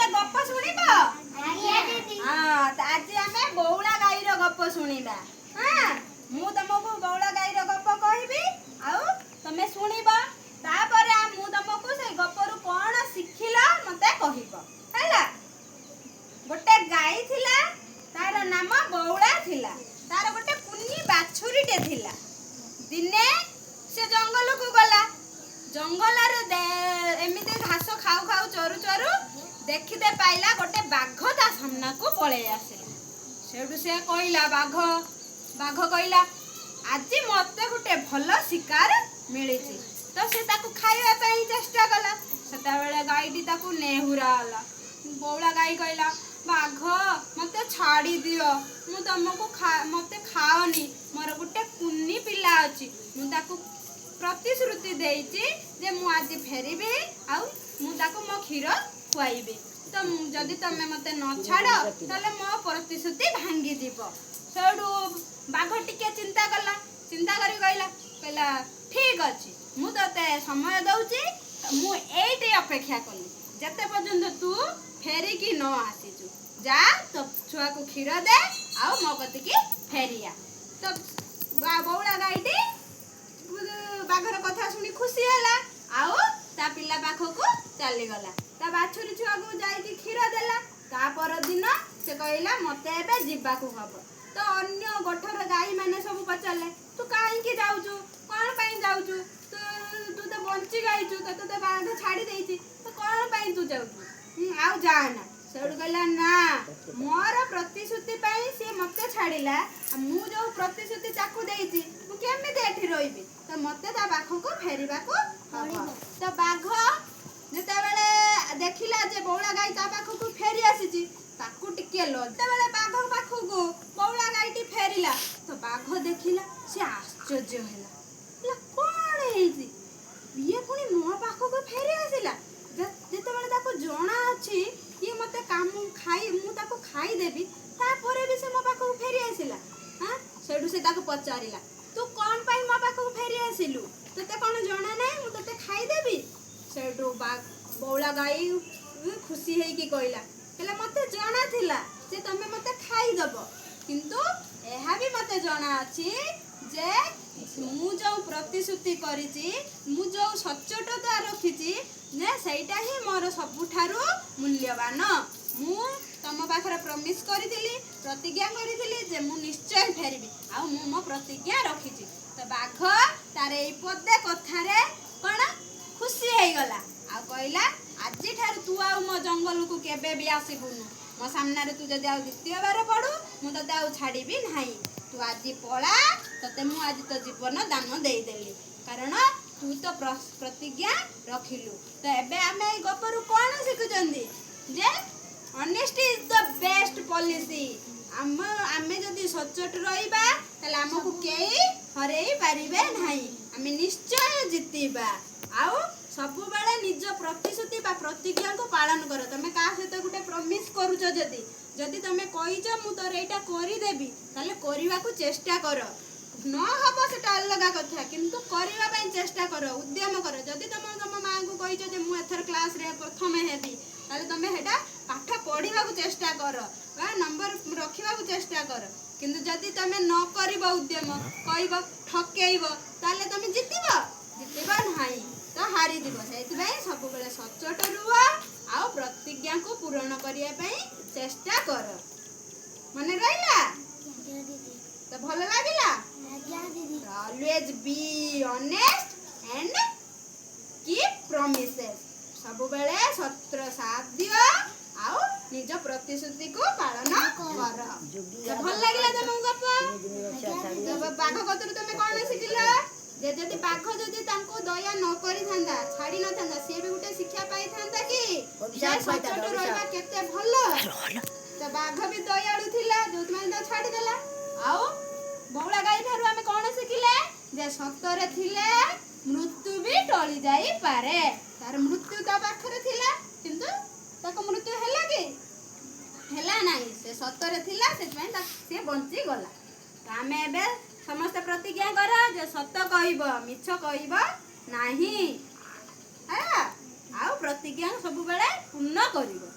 गोटे गप शुणिबा आज आम बौला गाईर गप शुणिबा हाँ मु तुमको बौला गाईर गप कहबी आउ तमे शुणिबा तापर मु तुमको से गपरु कोन शिखिला मते कहबो हैला। गोटे गाई थिला तार नाम बौला थिला तार गोटे कुन्नी बाछुरीटे थिला। दिने से जंगल को गला जंगल एमती घास खाऊ खाऊ चरु चरु देखते पाइला गोटे बाघ ता सामना को पळे आसिला। सेठू से कहला बाघ कहला आज मते गोटे भल शिकार मिली तो से ताकू खाइबा पई चेष्टा कला सेता बेले गाईटी ताकू नेहुरा आला। बौला गाई कहला बाघ मते छाड़ी दियो मु तुमको मते खाओनी मोर गोटे कुन्नी पिला अछि मु ताकू प्रतिश्रुति देइछि जे मु आज फेरिबे आउ मु ताकू मो क्षीर खुआइबे तो जदि तमे मते न छाड़ ताले मो प्रतिश्रुति भांगी दिबो। सेडू बाघ टिके चिंता करी कहला ठीक अछि मु तते समय दउछि मु एइटे अपेक्षा कली जते पर्यंत तू फेरिकी न आसीजु जा तो छुआ को क्षीर दे आउ मो कतिकी फेरिया। तो बौला गाईटी बाघर कथा शुणी खुशी हैला आउ ता पिला पाखको चली गला ता बाछुरी छुआ को जाई की क्षीर देला। ता पर दिन से कहला मते एबे जिबा को हबो तो अन्य गोठर गाई माने सब पचाले तू काहे की जाउछु कोन पई जाउछु तू तो बंची गाइछु तो बाघ छाड़ी देइछि तो कोन पई तू जाउछु आउ जाना। सेडू कहला ना मोर प्रतिश्रुति पई से मते छाड़िला मु जो प्रतिश्रुति ताकू देइछि मु केमिते एठी रहिबी तो मते ता बाघ को फेरिबा को हबो। तो बाघ जेते बेले देखिला जे बौला गाई ता बाघ को फेरी आसीछि ताकू टिके लते बेले बाघ पाखु को बौला गाईटी फेरिला तो बाघ देखिला से आश्चर्य हैला कोन हेइछि ये पुनी मो पाखु को फेरी आसिला जेते बेले ताकू जणा अछि ये मते काम खाई मु ताकू खाई देबी तापरे भी से मो पाखु फेरी आसिला। हां सेडू से ताकू पचारिला तू कोन पई मो पाखु फेरी आसिलु तते कोन जणा नै मु तते खाई देबी। सेडू बौला गाई खुशी हेई की कहला मते जणा थिला जे तमे मते खाई दबो किंतु एहा भी मते जणा अछि जे मु जो प्रतिश्रुति करिछि मु जो सच्चोटता रखिछि ने सेटा ही मोर सबुठारु मूल्यवान मु तम पाखरे प्रॉमिस करिथिली प्रतिज्ञा करिथिली जे मु निश्चय फेरिबी आ मु मो प्रतिज्ञा रखिछि। तो बाघ तारे ए पदे कथारे कोन खुशी हेई गला आ कहला आजि ठार तू आ मो जंगल को केबे भी आसीबुनु मो सामने रे तू जदि आ द्वितीय बार पडू मु तते आ छाड़ीबी नाही तू आज पळा तते मु आज तो जीवन दान देई देली कारण तू तो प्रतिज्ञा रखिलु। तो एबे आमे ए गपरु कोन सिखुचंदी जे honesty is the best policy आमे जदि सच्चोट रहिबा तले हमकु केई हरेई पारिबे नाही आमे निश्चय जितिबा आउ सब बेले निज प्रतिश्रुति बा प्रतिज्ञा को पालन कर। तमे का सहित गुटे प्रॉमिस करूछ जदि तमे कहिछ मु तोर एटा करि देबी ताले करिवा को चेष्टा कर न हबो सेटा अलगा कथा किंतु करिवा पई चेष्टा कर उद्यम कर। जदि तम मां को कहिछ जे मु एथर क्लास रे प्रथम हेबी ताले तमे हेटा पाठ पढिवा को चेष्टा कर बा नंबर रखिवा को चेष्टा कर किंतु जदि तमे न करिबो उद्यम कहिबो ठकेइबो ताले तमे जितिबो नाही तो हारी दिबो। सेति सब बेले सच्चोट रुआ आ प्रतिज्ञा को पूर्ण करिया पई चेष्टा कर मने रहिला तो भल लागिला always be honest and keep promises सब बेले सत्र साथ दियो आउ निज प्रतिश्रुति को पालन कर। तो भल लागिला तमको गप तो बाघ कतरु तमे कोन सिखिला जे जदि बाघ जदि तांको दया न करि थांदा छाड़ी न थांदा से भी गुटे शिक्षा पाई थांदा कि जे सच्चोट रहबा केते भलो तो बाघ भी दयाळु थिला जोत माने तो छाड़ी देला। आउ बौला गाई थारु हमें कोन सिखिले जे सत्तरे थिले मृत्यु भी टळी जाई पारे तार मृत्यु ता पाखरे थिला किंतु ताको मृत्यु हैला कि हैला नाही से सत्तरे थिला से से बंची गला। तो हमें एबे समस्त प्रतिज्ञा कर जे सत्य कहब मिछ कहब नाही आ प्रतिज्ञा सब बेले पूर्ण करिवो।